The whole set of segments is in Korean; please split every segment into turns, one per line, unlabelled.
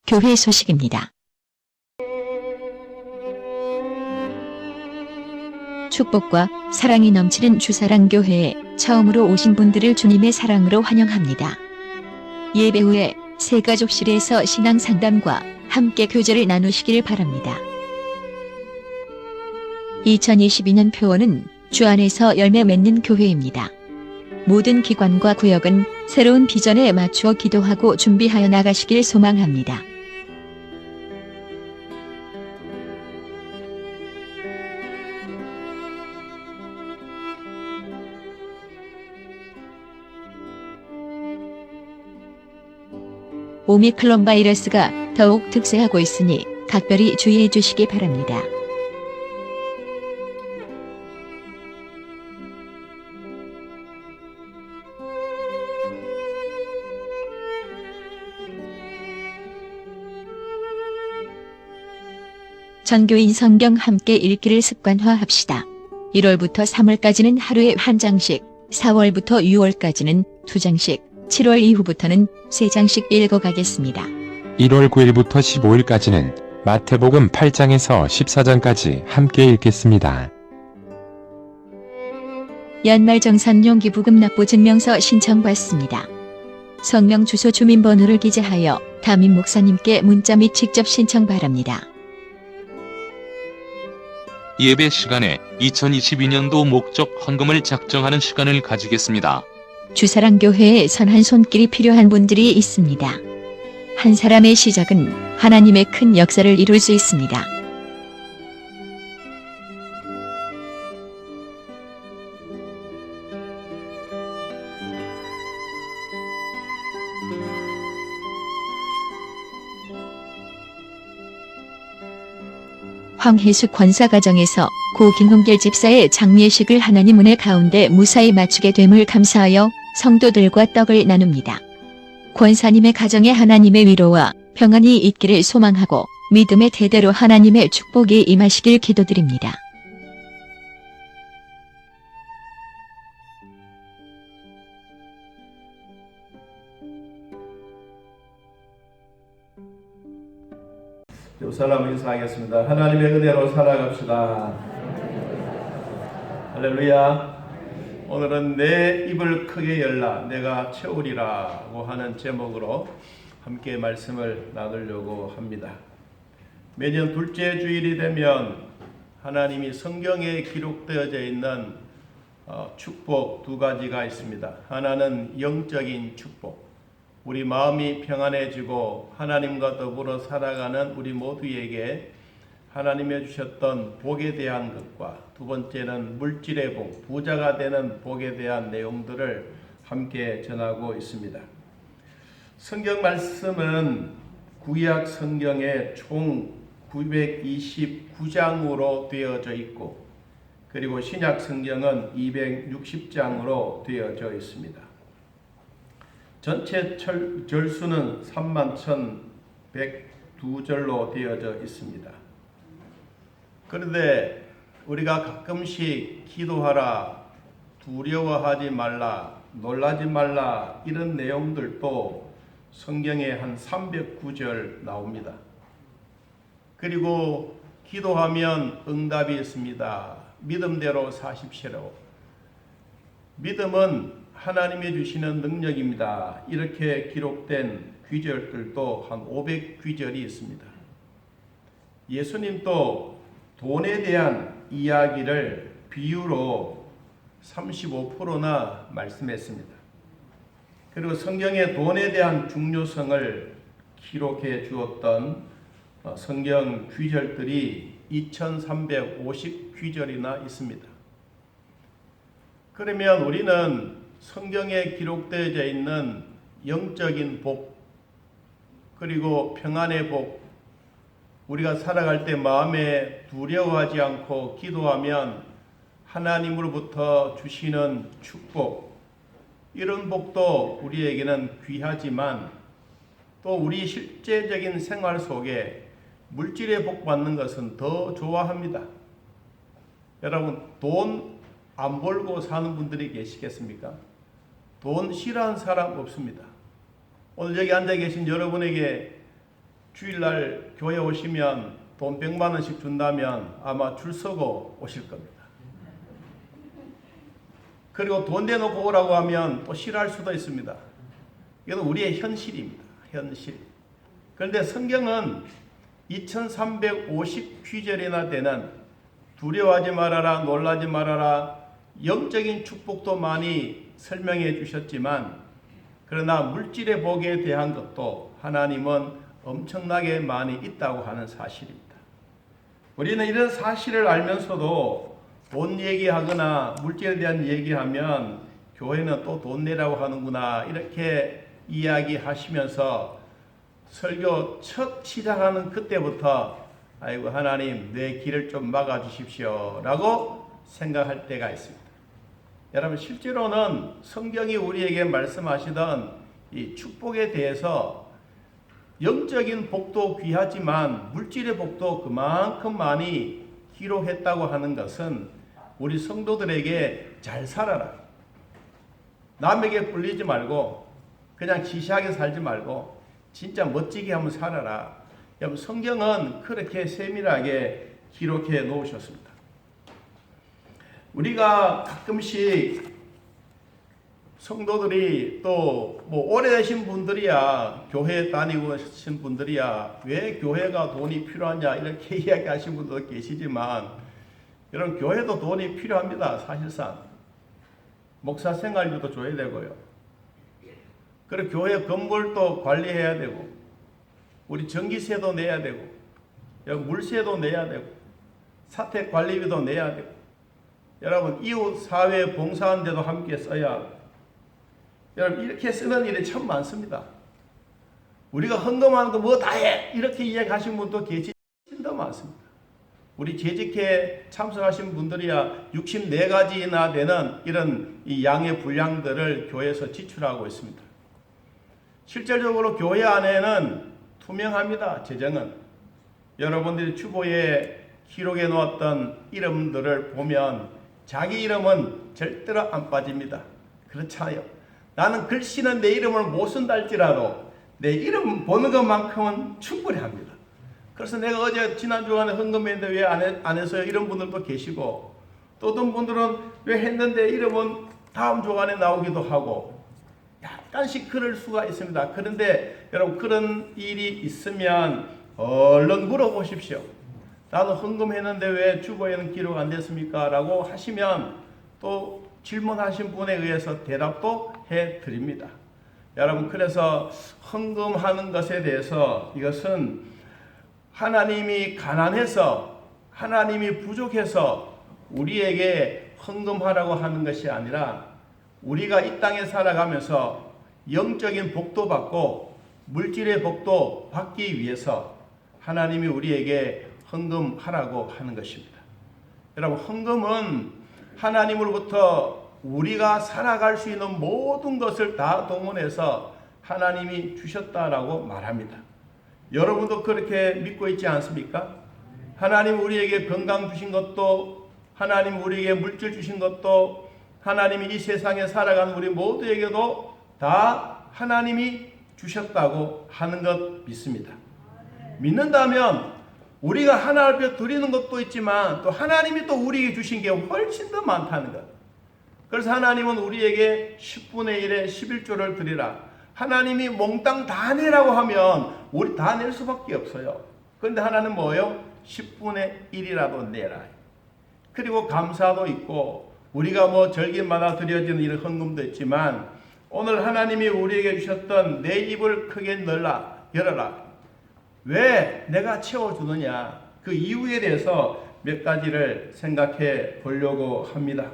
교회 소식입니다. 축복과 사랑이 넘치는 주사랑교회에 처음으로 오신 분들을 주님의 사랑으로 환영합니다. 예배 후에 새가족실에서 신앙 상담과 함께 교제를 나누시길 바랍니다. 2022년 표어는 주 안에서 열매 맺는 교회입니다. 모든 기관과 구역은 새로운 비전에 맞추어 기도하고 준비하여 나가시길 소망합니다. 오미크론 바이러스가 더욱 득세하고 있으니 각별히 주의해 주시기 바랍니다. 전교인 성경 함께 읽기를 습관화합시다. 1월부터 3월까지는 하루에 한 장씩, 4월부터 6월까지는 2장씩, 7월 이후부터는 3장씩 읽어가겠습니다.
1월 9일부터 15일까지는 마태복음 8장에서 14장까지 함께 읽겠습니다.
연말정산용 기부금 납부 증명서 신청받습니다. 성명 주소 주민번호를 기재하여 담임 목사님께 문자 및 직접 신청 바랍니다.
예배 시간에 2022년도 목적 헌금을 작정하는 시간을 가지겠습니다.
주사랑교회에 선한 손길이 필요한 분들이 있습니다. 한 사람의 시작은 하나님의 큰 역사를 이룰 수 있습니다. 황혜숙 권사가정에서 고 김홍길 집사의 장례식을 하나님 은혜 가운데 무사히 마치게 됨을 감사하여 성도들과 떡을 나눕니다. 권사님의 가정에 하나님의 위로와 평안이 있기를 소망하고 믿음의 대대로 하나님의 축복이 임하시길 기도드립니다.
사람 인사하겠습니다. 하나님의 은혜로 살아갑시다. 할렐루야. 오늘은 내 입을 크게 열라 내가 채우리라고 하는 제목으로 함께 말씀을 나누려고 합니다. 매년 둘째 주일이 되면 하나님이 성경에 기록되어져 있는 축복 두 가지가 있습니다. 하나는 영적인 축복, 우리 마음이 평안해지고 하나님과 더불어 살아가는 우리 모두에게 하나님이 주셨던 복에 대한 것과 두 번째는 물질의 복, 부자가 되는 복에 대한 내용들을 함께 전하고 있습니다. 성경 말씀은 구약 성경에 총 929장으로 되어져 있고 그리고 신약 성경은 260장으로 되어져 있습니다. 전체 절수는 31,102절로 되어져 있습니다. 그런데 우리가 가끔씩 기도하라, 두려워하지 말라, 놀라지 말라 이런 내용들도 성경에 한 309절 나옵니다. 그리고 기도하면 응답이 있습니다. 믿음대로 사십시오. 믿음은 하나님이 주시는 능력입니다. 이렇게 기록된 귀절들도 한 500귀절이 있습니다. 예수님도 돈에 대한 이야기를 비유로 35%나 말씀했습니다. 그리고 성경에 돈에 대한 중요성을 기록해 주었던 성경 귀절들이 2350귀절이나 있습니다. 그러면 우리는 성경에 기록되어져 있는 영적인 복, 그리고 평안의 복, 우리가 살아갈 때 마음에 두려워하지 않고 기도하면 하나님으로부터 주시는 축복, 이런 복도 우리에게는 귀하지만 또 우리 실제적인 생활 속에 물질의 복 받는 것은 더 좋아합니다. 여러분, 돈 안 벌고 사는 분들이 계시겠습니까? 돈 싫어하는 사람 없습니다. 오늘 여기 앉아 계신 여러분에게 주일날 교회 오시면 돈 100만 원씩 준다면 아마 줄 서고 오실 겁니다. 그리고 돈 내놓고 오라고 하면 또 싫어할 수도 있습니다. 이건 우리의 현실입니다. 현실. 그런데 성경은 2350귀절이나 되는 두려워하지 말아라, 놀라지 말아라, 영적인 축복도 많이 설명해 주셨지만, 그러나 물질의 복에 대한 것도 하나님은 엄청나게 많이 있다고 하는 사실입니다. 우리는 이런 사실을 알면서도 돈 얘기하거나 물질에 대한 얘기하면 교회는 또 돈 내라고 하는구나 이렇게 이야기하시면서 설교 첫 시작하는 그때부터 아이고 하나님 내 길을 좀 막아주십시오 라고 생각할 때가 있습니다. 여러분 실제로는 성경이 우리에게 말씀하시던 이 축복에 대해서 영적인 복도 귀하지만 물질의 복도 그만큼 많이 기록했다고 하는 것은 우리 성도들에게 잘 살아라, 남에게 불리지 말고 그냥 시시하게 살지 말고 진짜 멋지게 한번 살아라. 여러분 성경은 그렇게 세밀하게 기록해 놓으셨습니다. 우리가 가끔씩 성도들이 또 뭐 오래되신 분들이야, 교회 다니고 하신 분들이야 왜 교회가 돈이 필요하냐 이렇게 이야기하신 분도 계시지만, 여러분 교회도 돈이 필요합니다. 사실상 목사 생활비도 줘야 되고요, 그리고 교회 건물도 관리해야 되고, 우리 전기세도 내야 되고, 물세도 내야 되고, 사택 관리비도 내야 되고, 여러분 이웃 사회 봉사하는 데도 함께 써야 하고, 여러분 이렇게 쓰는 일이 참 많습니다. 우리가 헌금하는 거 뭐 다 해 이렇게 이야기하신 분도 계시다 많습니다. 우리 재직회 참석하신 분들이야 64가지나 되는 이런 이 양의 분량들을 교회에서 지출하고 있습니다. 실질적으로 교회 안에는 투명합니다. 재정은 여러분들이 주보에 기록해 놓았던 이름들을 보면 자기 이름은 절대로 안 빠집니다. 그렇잖아요. 나는 글씨는 내 이름을 못 쓴다 할지라도 내 이름 보는 것만큼은 충분히 합니다. 그래서 내가 어제 지난 주간에 헌금했는데 왜 안 해서요? 이런 분들도 계시고, 또 어떤 분들은 왜 했는데 이름은 다음 주간에 나오기도 하고 약간씩 그럴 수가 있습니다. 그런데 여러분 그런 일이 있으면 얼른 물어보십시오. 나도 헌금했는데 왜 주보에는 기록 안 됐습니까? 라고 하시면 또 질문하신 분에 의해서 대답도 해드립니다. 여러분 그래서 헌금하는 것에 대해서 이것은 하나님이 가난해서, 하나님이 부족해서 우리에게 헌금하라고 하는 것이 아니라, 우리가 이 땅에 살아가면서 영적인 복도 받고 물질의 복도 받기 위해서 하나님이 우리에게 헌금하라고 하는 것입니다. 여러분 헌금은 하나님으로부터 우리가 살아갈 수 있는 모든 것을 다 동원해서 하나님이 주셨다라고 말합니다. 여러분도 그렇게 믿고 있지 않습니까? 하나님 우리에게 건강 주신 것도, 하나님 우리에게 물질 주신 것도, 하나님이 이 세상에 살아가는 우리 모두에게도 다 하나님이 주셨다고 하는 것 믿습니다. 믿는다면 우리가 하나 앞에 드리는 것도 있지만 또 하나님이 또 우리에게 주신 게 훨씬 더 많다는 것. 그래서 하나님은 우리에게 10분의 1의 11조를 드리라. 하나님이 몽땅 다 내라고 하면 우리 다 낼 수밖에 없어요. 그런데 하나는 뭐예요? 10분의 1이라도 내라. 그리고 감사도 있고, 우리가 뭐 절기마다 드려지는 이런 헌금도 있지만, 오늘 하나님이 우리에게 주셨던 내 입을 크게 열어라. 왜 내가 채워주느냐, 그 이유에 대해서 몇 가지를 생각해 보려고 합니다.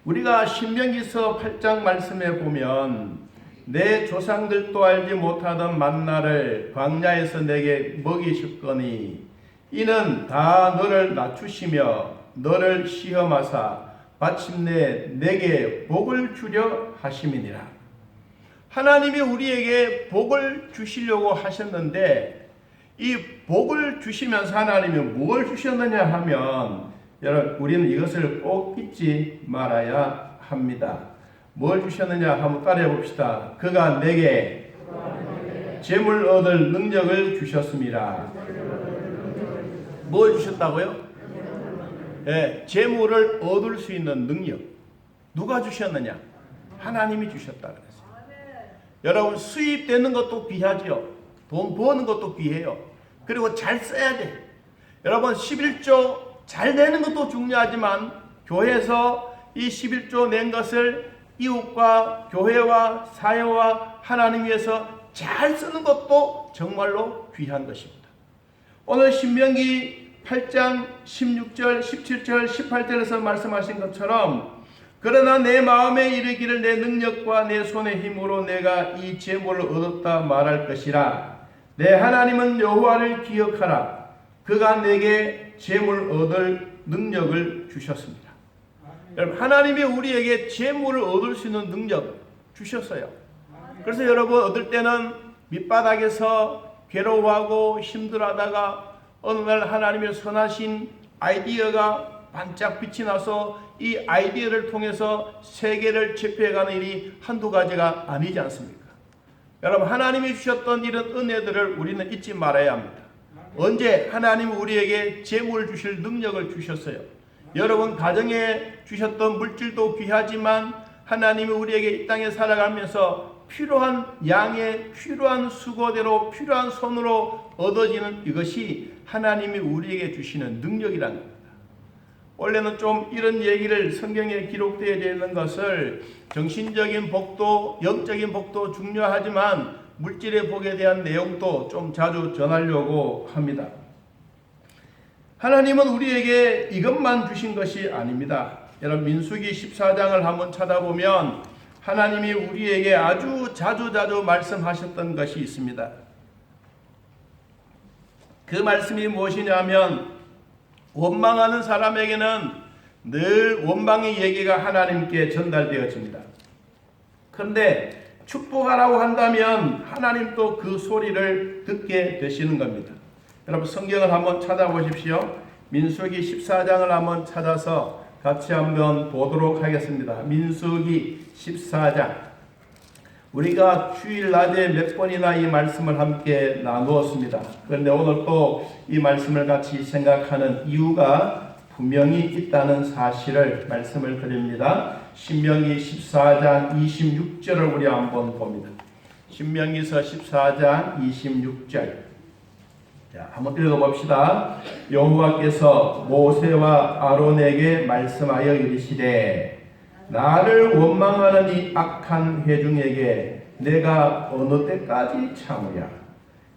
우리가 신명기서 8장 말씀에 보면 내 조상들도 알지 못하던 만나를 광야에서 내게 먹이셨거니 이는 다 너를 낮추시며 너를 시험하사 마침내 내게 복을 주려 하심이니라. 하나님이 우리에게 복을 주시려고 하셨는데, 이 복을 주시면서 하나님이 뭘 주셨느냐 하면, 여러분 우리는 이것을 꼭 잊지 말아야 합니다. 뭘 주셨느냐 한번 따라해 봅시다. 그가 내게 재물 얻을 능력을 주셨습니다. 뭘 주셨다고요? 예, 재물을 얻을 수 있는 능력. 누가 주셨느냐? 하나님이 주셨다 그랬어요. 여러분, 수입되는 것도 귀하지요. 돈 버는 것도 귀해요. 그리고 잘 써야 돼. 여러분, 11조 잘 내는 것도 중요하지만 교회에서 이 11조 낸 것을 이웃과 교회와 사회와 하나님 위해서 잘 쓰는 것도 정말로 귀한 것입니다. 오늘 신명기 8장 16절, 17절, 18절에서 말씀하신 것처럼 그러나 내 마음에 이르기를 내 능력과 내 손의 힘으로 내가 이 재물을 얻었다 말할 것이라. 내 하나님은 여호와를 기억하라. 그가 내게 재물 얻을 능력을 주셨습니다. 여러분, 하나님이 우리에게 재물을 얻을 수 있는 능력 주셨어요. 그래서 여러분, 얻을 때는 밑바닥에서 괴로워하고 힘들어하다가 어느 날 하나님의 선하신 아이디어가 반짝 빛이 나서 이 아이디어를 통해서 세계를 제패해가는 일이 한두 가지가 아니지 않습니까? 여러분, 하나님이 주셨던 이런 은혜들을 우리는 잊지 말아야 합니다. 언제 하나님이 우리에게 재물을 주실 능력을 주셨어요. 여러분, 가정에 주셨던 물질도 귀하지만 하나님이 우리에게 이 땅에 살아가면서 필요한 양의 필요한 수고대로 필요한 손으로 얻어지는 이것이 하나님이 우리에게 주시는 능력이라는 겁니다. 원래는 좀 이런 얘기를 성경에 기록되어 있는 것을 정신적인 복도, 영적인 복도 중요하지만 물질의 복에 대한 내용도 좀 자주 전하려고 합니다. 하나님은 우리에게 이것만 주신 것이 아닙니다. 여러분, 민수기 14장을 한번 찾아보면 하나님이 우리에게 아주 자주 말씀하셨던 것이 있습니다. 그 말씀이 무엇이냐면 원망하는 사람에게는 늘 원망의 얘기가 하나님께 전달되어집니다. 그런데 축복하라고 한다면 하나님도 그 소리를 듣게 되시는 겁니다. 여러분, 성경을 한번 찾아보십시오. 민수기 14장을 한번 찾아서 같이 한번 보도록 하겠습니다. 민수기 14장. 우리가 주일 낮에 몇 번이나 이 말씀을 함께 나누었습니다. 그런데 오늘 또 이 말씀을 같이 생각하는 이유가 분명히 있다는 사실을 말씀을 드립니다. 신명기 14장 26절을 우리 한번 봅니다. 신명기서 14장 26절. 자, 한번 읽어봅시다. 여호와께서 모세와 아론에게 말씀하여 이르시되 나를 원망하는 이 악한 회중에게 내가 어느 때까지 참으랴.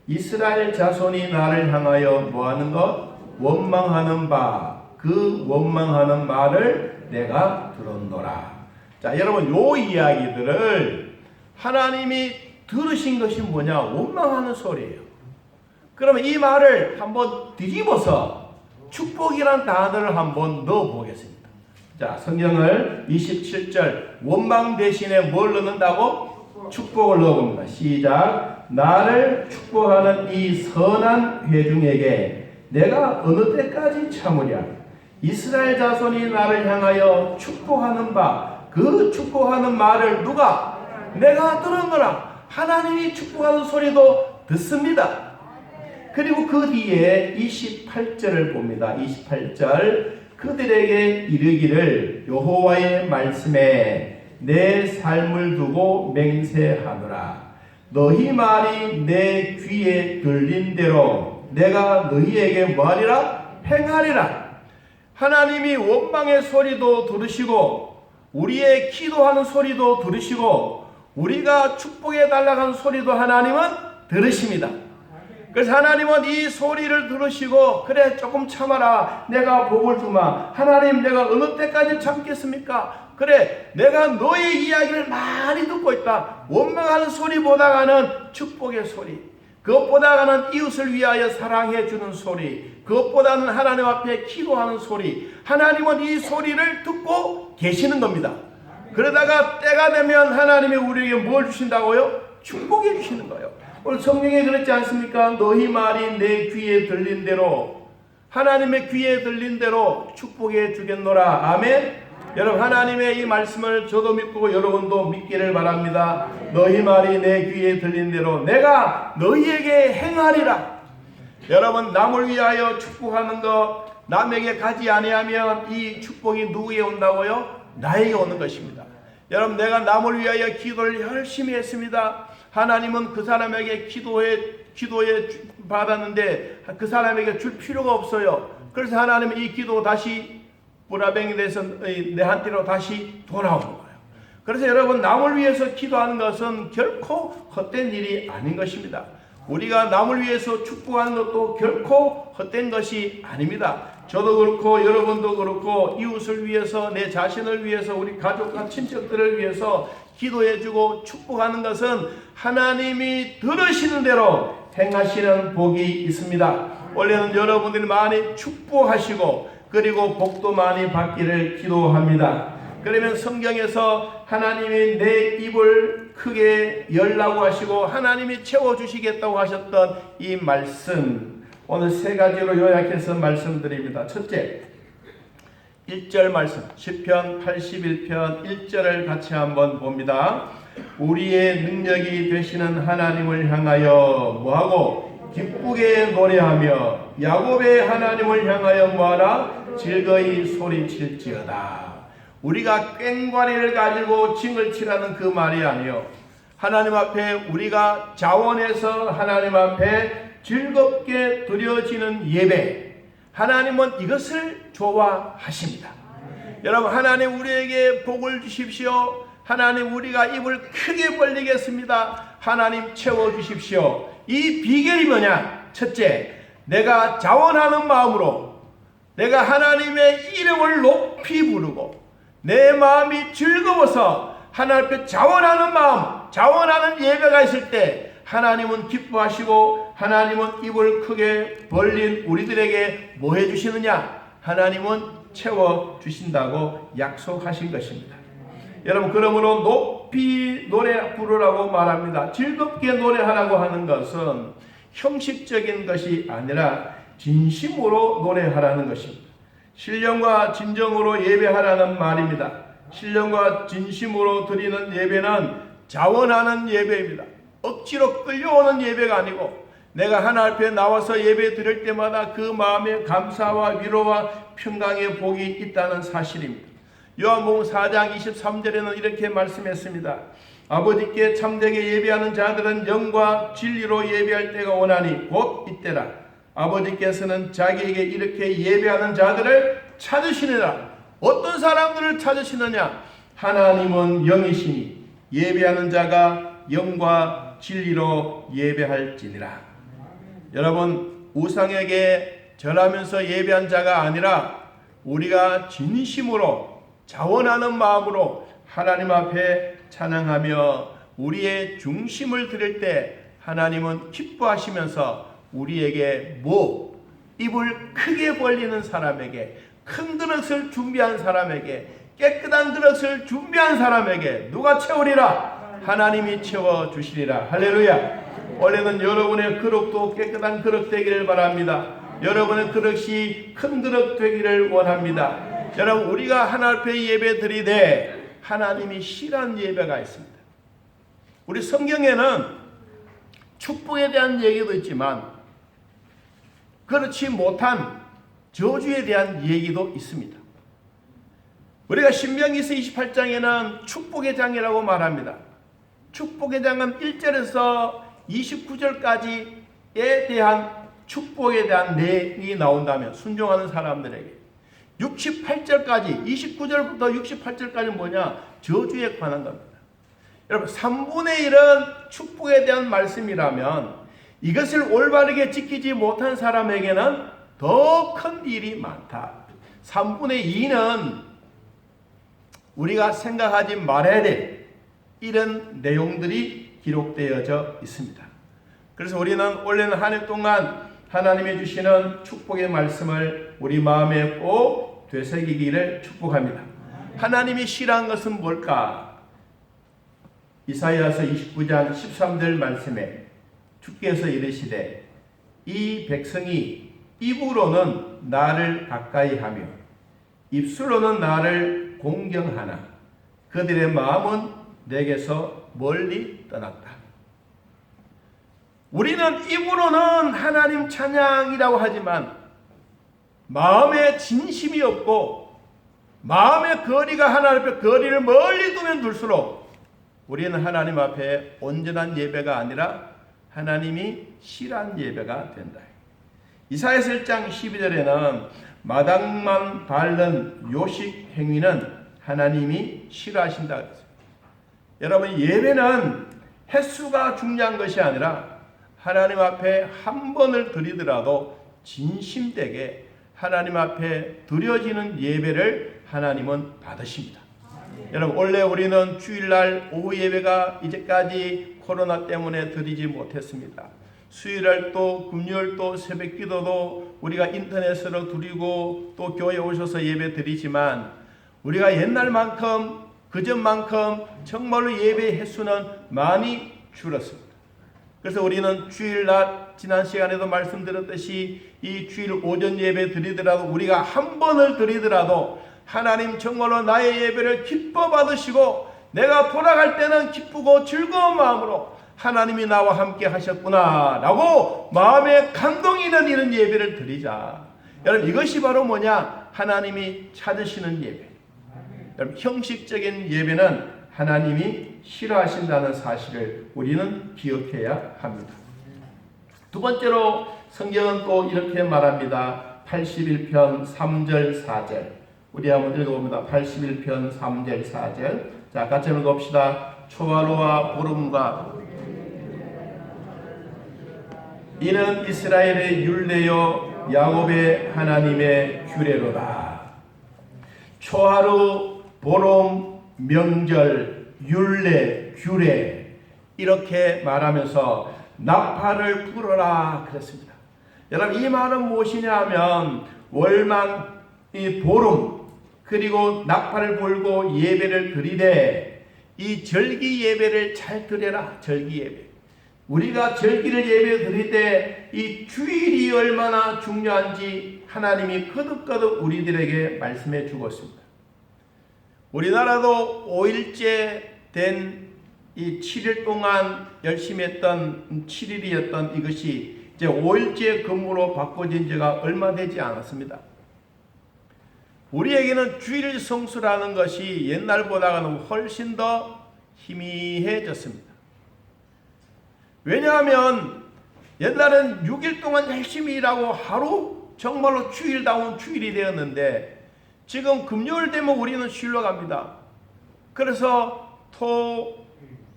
이스라엘 자손이 나를 향하여 뭐하는 것? 원망하는 바, 그 원망하는 말을 내가 들었노라. 자, 여러분, 요 이야기들을 하나님이 들으신 것이 뭐냐? 원망하는 소리예요. 그러면 이 말을 한번 뒤집어서 축복이란 단어를 한번 넣어보겠습니다. 자, 성경을 27절 원망 대신에 뭘 넣는다고? 축복을 넣어봅니다. 시작. 나를 축복하는 이 선한 회중에게 내가 어느 때까지 참으랴. 이스라엘 자손이 나를 향하여 축복하는 바, 그 축복하는 말을 누가? 내가 들었노라. 하나님이 축복하는 소리도 듣습니다. 그리고 그 뒤에 28절을 봅니다. 28절. 그들에게 이르기를 여호와의 말씀에 내 삶을 두고 맹세하노라. 너희 말이 내 귀에 들린 대로 내가 너희에게 뭐하리라? 행하리라. 하나님이 원망의 소리도 들으시고 우리의 기도하는 소리도 들으시고 우리가 축복해 달라고 하는 소리도 하나님은 들으십니다. 그래서 하나님은 이 소리를 들으시고 그래 조금 참아라. 내가 복을 주마. 하나님 내가 어느 때까지 참겠습니까? 그래 내가 너의 이야기를 많이 듣고 있다. 원망하는 소리보다가는 축복의 소리, 그것보다는 이웃을 위하여 사랑해 주는 소리, 그것보다는 하나님 앞에 기도하는 소리, 하나님은 이 소리를 듣고 계시는 겁니다. 그러다가 때가 되면 하나님이 우리에게 뭘 주신다고요? 축복해 주시는 거예요. 오늘 성경에 그랬지 않습니까? 너희 말이 내 귀에 들린 대로, 하나님의 귀에 들린 대로 축복해 주겠노라. 아멘. 여러분 하나님의 이 말씀을 저도 믿고 여러분도 믿기를 바랍니다. 너희 말이 내 귀에 들린 대로 내가 너희에게 행하리라. 여러분 남을 위하여 축복하는 것 남에게 가지 아니하면 이 축복이 누구에게 온다고요? 나에게 오는 것입니다. 여러분 내가 남을 위하여 기도를 열심히 했습니다. 하나님은 그 사람에게 기도에 받았는데 그 사람에게 줄 필요가 없어요. 그래서 하나님은 이 기도 다시 불화병이 돼서 내한테로 다시 돌아오는 거예요. 그래서 여러분 남을 위해서 기도하는 것은 결코 헛된 일이 아닌 것입니다. 우리가 남을 위해서 축복하는 것도 결코 헛된 것이 아닙니다. 저도 그렇고 여러분도 그렇고 이웃을 위해서 내 자신을 위해서 우리 가족과 친척들을 위해서 기도해주고 축복하는 것은 하나님이 들으시는 대로 행하시는 복이 있습니다. 원래는 여러분들이 많이 축복하시고 그리고 복도 많이 받기를 기도합니다. 그러면 성경에서 하나님이 내 입을 크게 열라고 하시고 하나님이 채워주시겠다고 하셨던 이 말씀 오늘 세 가지로 요약해서 말씀드립니다. 첫째 1절 말씀 시편 81편 1절을 같이 한번 봅니다. 우리의 능력이 되시는 하나님을 향하여 뭐하고 기쁘게 노래하며 야곱의 하나님을 향하여 뭐하라 즐거이 소리칠지어다. 우리가 꽹과리를 가지고 징을 치라는 그 말이 아니요. 하나님 앞에 우리가 자원해서 하나님 앞에 즐겁게 드려지는 예배. 하나님은 이것을 좋아하십니다. 여러분 하나님 우리에게 복을 주십시오. 하나님 우리가 입을 크게 벌리겠습니다. 하나님 채워주십시오. 이 비결이 뭐냐? 첫째, 내가 자원하는 마음으로 내가 하나님의 이름을 높이 부르고 내 마음이 즐거워서 하나님 앞에 자원하는 마음, 자원하는 예배가 있을 때 하나님은 기뻐하시고 하나님은 입을 크게 벌린 우리들에게 뭐 해주시느냐? 하나님은 채워주신다고 약속하신 것입니다. 여러분 그러므로 높이 노래 부르라고 말합니다. 즐겁게 노래하라고 하는 것은 형식적인 것이 아니라 진심으로 노래하라는 것입니다. 신령과 진정으로 예배하라는 말입니다. 신령과 진심으로 드리는 예배는 자원하는 예배입니다. 억지로 끌려오는 예배가 아니고 내가 하나님 앞에 나와서 예배 드릴 때마다 그 마음에 감사와 위로와 평강의 복이 있다는 사실입니다. 요한복음 4장 23절에는 이렇게 말씀했습니다. 아버지께 참되게 예배하는 자들은 영과 진리로 예배할 때가 오나니 곧 이때라. 아버지께서는 자기에게 이렇게 예배하는 자들을 찾으시느라. 어떤 사람들을 찾으시느냐? 하나님은 영이시니 예배하는 자가 영과 진리로 예배할지니라. 여러분 우상에게 절하면서 예배한 자가 아니라 우리가 진심으로 자원하는 마음으로 하나님 앞에 찬양하며 우리의 중심을 드릴 때 하나님은 기뻐하시면서 우리에게 입을 크게 벌리는 사람에게 큰 그릇을 준비한 사람에게 깨끗한 그릇을 준비한 사람에게 누가 채우리라? 하나님이 채워주시리라. 할렐루야. 원래는 여러분의 그릇도 깨끗한 그릇 되기를 바랍니다. 여러분의 그릇이 큰 그릇 되기를 원합니다. 여러분 우리가 하나님 앞에 예배 드리되 하나님이 싫어하는 예배가 있습니다. 우리 성경에는 축복에 대한 얘기도 있지만 그렇지 못한 저주에 대한 얘기도 있습니다. 우리가 신명기서 28장에는 축복의 장이라고 말합니다. 축복의 장은 1절에서 29절까지에 대한 축복에 대한 내용이 나온다면 순종하는 사람들에게 68절까지 29절부터 68절까지 뭐냐? 저주에 관한 겁니다. 여러분 3분의 1은 축복에 대한 말씀이라면 이것을 올바르게 지키지 못한 사람에게는 더 큰 일이 많다. 3분의 2는 우리가 생각하지 말아야 될 이런 내용들이 기록되어져 있습니다. 그래서 우리는 원래는 한 해 동안 하나님이 주시는 축복의 말씀을 우리 마음에 꼭 되새기기를 축복합니다. 하나님이 싫어한 것은 뭘까? 이사야서 29장 13절 말씀에 주께서 이르시되 이 백성이 입으로는 나를 가까이 하며 입술로는 나를 공경하나 그들의 마음은 내게서 멀리 떠났다. 우리는 입으로는 하나님 찬양이라고 하지만 마음에 진심이 없고 마음의 거리가 하나님 앞에 거리를 멀리 두면 둘수록 우리는 하나님 앞에 온전한 예배가 아니라 하나님이 싫어하는 예배가 된다. 이사야서 1장 12절에는 마당만 밟는 요식 행위는 하나님이 싫어하신다. 여러분, 예배는 횟수가 중요한 것이 아니라 하나님 앞에 한 번을 드리더라도 진심되게 하나님 앞에 드려지는 예배를 하나님은 받으십니다. 여러분, 원래 우리는 주일날 오후 예배가 이제까지 코로나 때문에 드리지 못했습니다. 수요일날도 금요일도 새벽기도도 우리가 인터넷으로 드리고 또 교회에 오셔서 예배 드리지만 우리가 옛날만큼 그전만큼 정말로 예배 횟수는 많이 줄었습니다. 그래서 우리는 주일날 지난 시간에도 말씀드렸듯이 이 주일 오전 예배 드리더라도 우리가 한 번을 드리더라도 하나님 정말로 나의 예배를 기뻐 받으시고 내가 돌아갈 때는 기쁘고 즐거운 마음으로 하나님이 나와 함께 하셨구나 라고 마음에 감동이 있는 이런 예배를 드리자. 여러분, 이것이 바로 뭐냐? 하나님이 찾으시는 예배. 여러분, 형식적인 예배는 하나님이 싫어하신다는 사실을 우리는 기억해야 합니다. 두 번째로 성경은 또 이렇게 말합니다. 81편 3절 4절 우리 한번 읽어봅니다. 81편 3절 4절 자, 같이 읽어봅시다. 초하루와 보름과 이는 이스라엘의 율례요 야곱의 하나님의 규례로다. 초하루, 보름, 명절, 율례, 규례 이렇게 말하면서 나팔을 불어라 그랬습니다. 여러분, 이 말은 무엇이냐 하면 월망, 이 보름 그리고 나팔을 불고 예배를 드리되 이 절기 예배를 잘 드려라. 절기 예배. 우리가 절기를 예배 드릴 때 이 주일이 얼마나 중요한지 하나님이 거듭거듭 우리들에게 말씀해 주고 있습니다. 우리나라도 5일째 된 이 7일 동안 열심히 했던 7일이었던 이것이 이제 5일째 근무로 바꿔진 지가 얼마 되지 않았습니다. 우리에게는 주일 성수라는 것이 옛날보다는 훨씬 더 희미해졌습니다. 왜냐하면 옛날엔 6일 동안 열심히 일하고 하루 정말로 주일다운 주일이 되었는데 지금 금요일 되면 우리는 쉬러 갑니다. 그래서 토,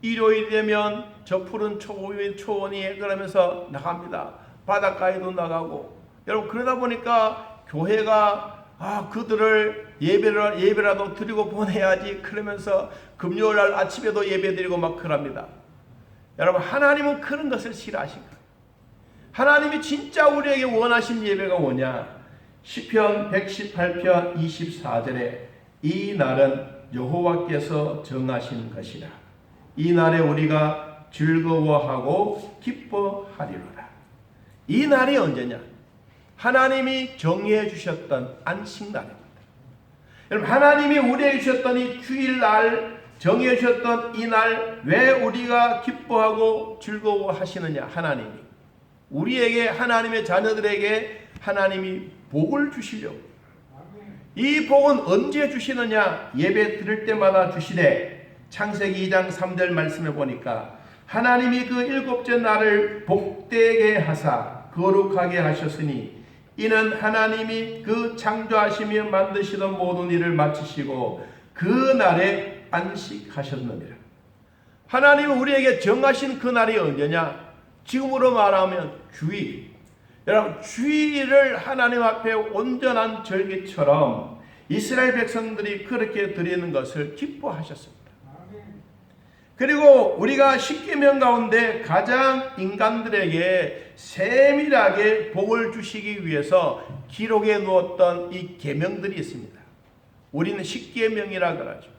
일요일 되면 저 푸른 초원이 그러면서 나갑니다. 바닷가에도 나가고 여러분 그러다 보니까 교회가 그들을 예배라도 드리고 보내야지 그러면서 금요일 날 아침에도 예배 드리고 막 그럽니다. 여러분, 하나님은 그런 것을 싫어하신 거예요. 하나님이 진짜 우리에게 원하신 예배가 뭐냐? 시편 118편 24절에 이 날은 여호와께서 정하신 것이라. 이 날에 우리가 즐거워하고 기뻐하리로라. 이 날이 언제냐? 하나님이 정해 주셨던 안식날입니다. 여러분, 하나님이 우리에게 주셨던 이 주일날 정해 주셨던 이 날 왜 우리가 기뻐하고 즐거워하시느냐? 하나님이 우리에게 하나님의 자녀들에게 하나님이 복을 주시려고. 이 복은 언제 주시느냐? 예배 드릴 때마다 주시되 창세기 2장 3절 말씀에 보니까 하나님이 그 일곱째 날을 복되게 하사 거룩하게 하셨으니 이는 하나님이 그 창조하시며 만드시던 모든 일을 마치시고 그 날에 안식하셨느니라. 하나님은 우리에게 정하신 그 날이 언제냐? 지금으로 말하면 주일. 여러분, 주일을 하나님 앞에 온전한 절기처럼 이스라엘 백성들이 그렇게 드리는 것을 기뻐하셨습니다. 그리고 우리가 십계명 가운데 가장 인간들에게 세밀하게 복을 주시기 위해서 기록해 놓았던 이 계명들이 있습니다. 우리는 십계명이라 그러죠.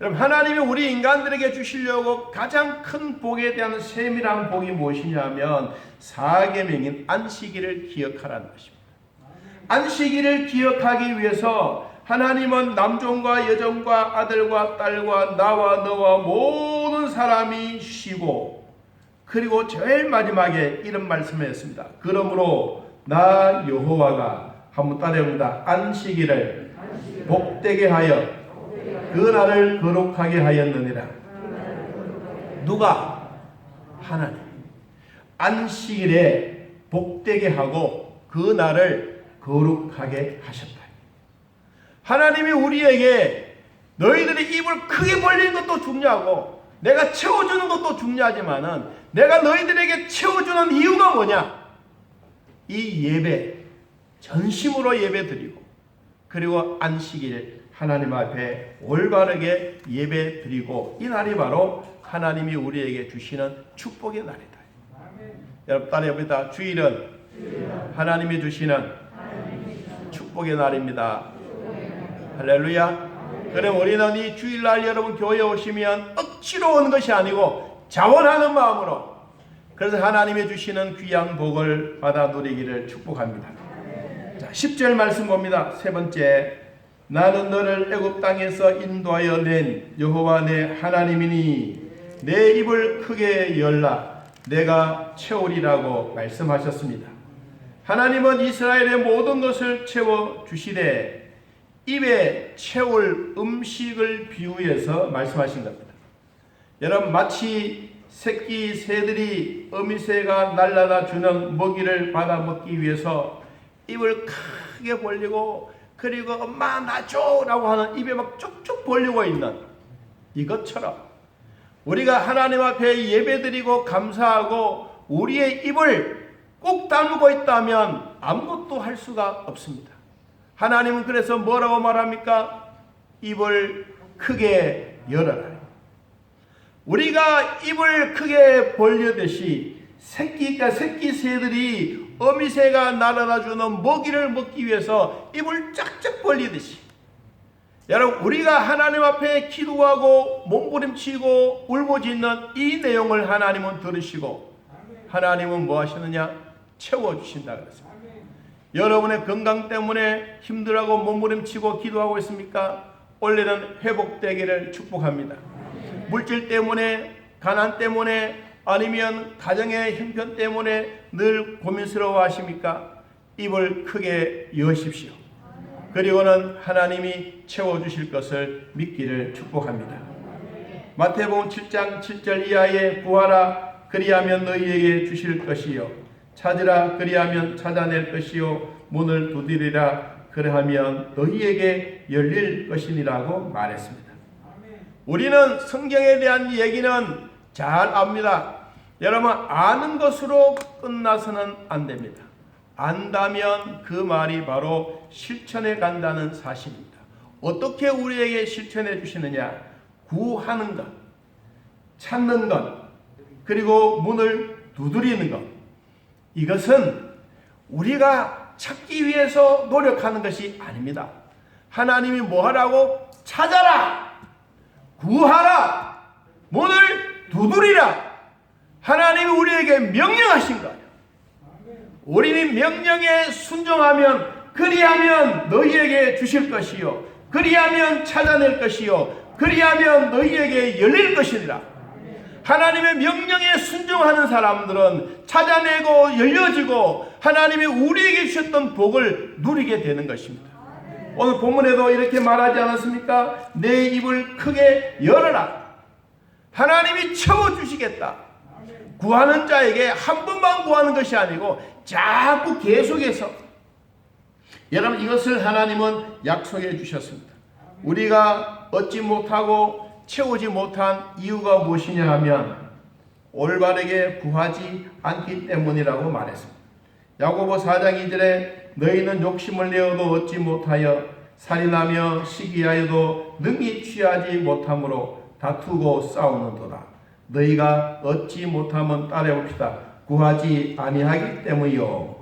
여러분, 하나님이 우리 인간들에게 주시려고 가장 큰 복에 대한 세밀한 복이 무엇이냐면 사계명인 안식일을 기억하라는 것입니다. 안식일을 기억하기 위해서 하나님은 남종과 여종과 아들과 딸과 나와 너와 모든 사람이 쉬고, 그리고 제일 마지막에 이런 말씀을 했습니다. 그러므로 나 여호와가, 한번 따라해봅니다. 안식일을 복되게 하여 그 날을 거룩하게 하였느니라. 누가? 하나님. 안식일에 복되게 하고 그 날을 거룩하게 하셨다. 하나님이 우리에게 너희들이 입을 크게 벌리는 것도 중요하고 내가 채워주는 것도 중요하지만은 내가 너희들에게 채워주는 이유가 뭐냐? 이 예배, 전심으로 예배 드리고, 그리고 안식일 하나님 앞에 올바르게 예배 드리고, 이 날이 바로 하나님이 우리에게 주시는 축복의 날이다. 여러분 따라해봅니다. 주일은 하나님이 주시는 축복의 날입니다. 할렐루야. 그럼 우리는 이 주일날 여러분 교회에 오시면 억지로 오는 것이 아니고 자원하는 마음으로, 그래서 하나님이 주시는 귀한 복을 받아 누리기를 축복합니다. 자, 10절 말씀 봅니다. 세 번째, 나는 너를 애굽 땅에서 인도하여 낸 여호와 내 하나님이니 내 입을 크게 열라 내가 채우리라고 말씀하셨습니다. 하나님은 이스라엘의 모든 것을 채워주시되 입에 채울 음식을 비유해서 말씀하신 겁니다. 여러분, 마치 새끼 새들이 어미새가 날라다 주는 먹이를 받아 먹기 위해서 입을 크게 벌리고, 그리고 엄마 나 줘라고 하는 입에 막 쭉쭉 벌리고 있는 이것처럼 우리가 하나님 앞에 예배드리고 감사하고 우리의 입을 꼭 다물고 있다면 아무것도 할 수가 없습니다. 하나님은 그래서 뭐라고 말합니까? 입을 크게 열어라. 우리가 입을 크게 벌리듯이 새끼 새들이 어미새가 날아다 주는 먹이를 먹기 위해서 입을 쫙쫙 벌리듯이, 여러분 우리가 하나님 앞에 기도하고 몸부림치고 울부짖는 이 내용을 하나님은 들으시고 하나님은 뭐 하시느냐? 채워주신다 그랬습니다. 여러분의 건강 때문에 힘들어하고 몸부림치고 기도하고 있습니까? 올해는 회복되기를 축복합니다. 물질 때문에, 가난 때문에, 아니면 가정의 형편 때문에 늘 고민스러워 하십니까? 입을 크게 여십시오. 그리고는 하나님이 채워주실 것을 믿기를 축복합니다. 마태복음 7장 7절 이하에 구하라 그리하면 너희에게 주실 것이요 찾으라 그리하면 찾아낼 것이요 문을 두드리라 그리하면 너희에게 열릴 것이니라고 말했습니다. 우리는 성경에 대한 얘기는 잘 압니다. 여러분, 아는 것으로 끝나서는 안 됩니다. 안다면 그 말이 바로 실천해 간다는 사실입니다. 어떻게 우리에게 실천해 주시느냐? 구하는 것, 찾는 것, 그리고 문을 두드리는 것. 이것은 우리가 찾기 위해서 노력하는 것이 아닙니다. 하나님이 뭐 하라고? 찾아라! 구하라! 문을 두드리라! 하나님이 우리에게 명령하신 거예요. 우리는 명령에 순종하면, 그리하면 너희에게 주실 것이요 그리하면 찾아낼 것이요 그리하면 너희에게 열릴 것이니라. 하나님의 명령에 순종하는 사람들은 찾아내고 열려지고 하나님이 우리에게 주셨던 복을 누리게 되는 것입니다. 오늘 본문에도 이렇게 말하지 않았습니까? 내 입을 크게 열어라. 하나님이 채워주시겠다. 구하는 자에게 한 번만 구하는 것이 아니고 자꾸 계속해서, 여러분 이것을 하나님은 약속해 주셨습니다. 우리가 얻지 못하고 채우지 못한 이유가 무엇이냐 하면 올바르게 구하지 않기 때문이라고 말했습니다. 야고보 4장 2절에 너희는 욕심을 내어도 얻지 못하여 살인하며 시기하여도 능히 취하지 못함으로 다투고 싸우는도다. 너희가 얻지 못하면 따라해봅시다. 구하지 아니하기 때문이요.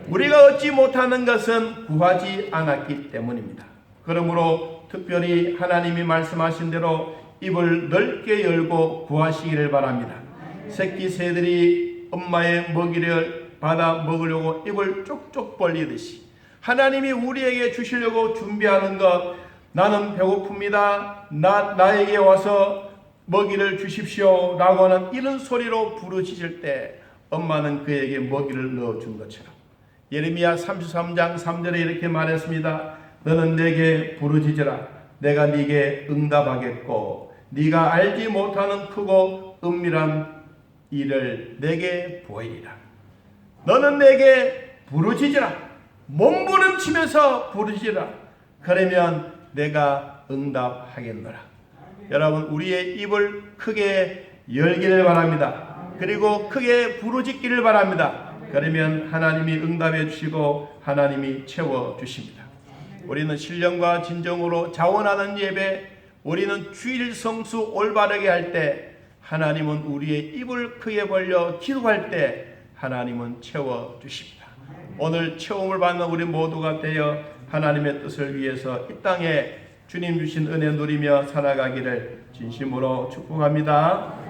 우리가 얻지 못하는 것은 구하지 않았기 때문입니다. 그러므로 특별히 하나님이 말씀하신 대로 입을 넓게 열고 구하시기를 바랍니다. 새끼 새들이 엄마의 먹이를 받아 먹으려고 입을 쪽쪽 벌리듯이 하나님이 우리에게 주시려고 준비하는 것, 나는 배고픕니다. 나에게 와서 먹이를 주십시오 라고 하는 이런 소리로 부르짖을 때 엄마는 그에게 먹이를 넣어준 것처럼 예레미야 33장 3절에 이렇게 말했습니다. 너는 내게 부르짖으라. 내가 네게 응답하겠고 네가 알지 못하는 크고 은밀한 일을 내게 보이리라. 너는 내게 부르짖으라. 몸부림치면서 부르짖으라. 그러면 내가 응답하겠노라. 여러분, 우리의 입을 크게 열기를 바랍니다. 그리고 크게 부르짖기를 바랍니다. 그러면 하나님이 응답해 주시고 하나님이 채워 주십니다. 우리는 신령과 진정으로 자원하는 예배, 우리는 주일 성수 올바르게 할 때, 하나님은 우리의 입을 크게 벌려 기도할 때 하나님은 채워 주십니다. 오늘 채움을 받는 우리 모두가 되어 하나님의 뜻을 위해서 이 땅에 주님 주신 은혜 누리며 살아가기를 진심으로 축복합니다.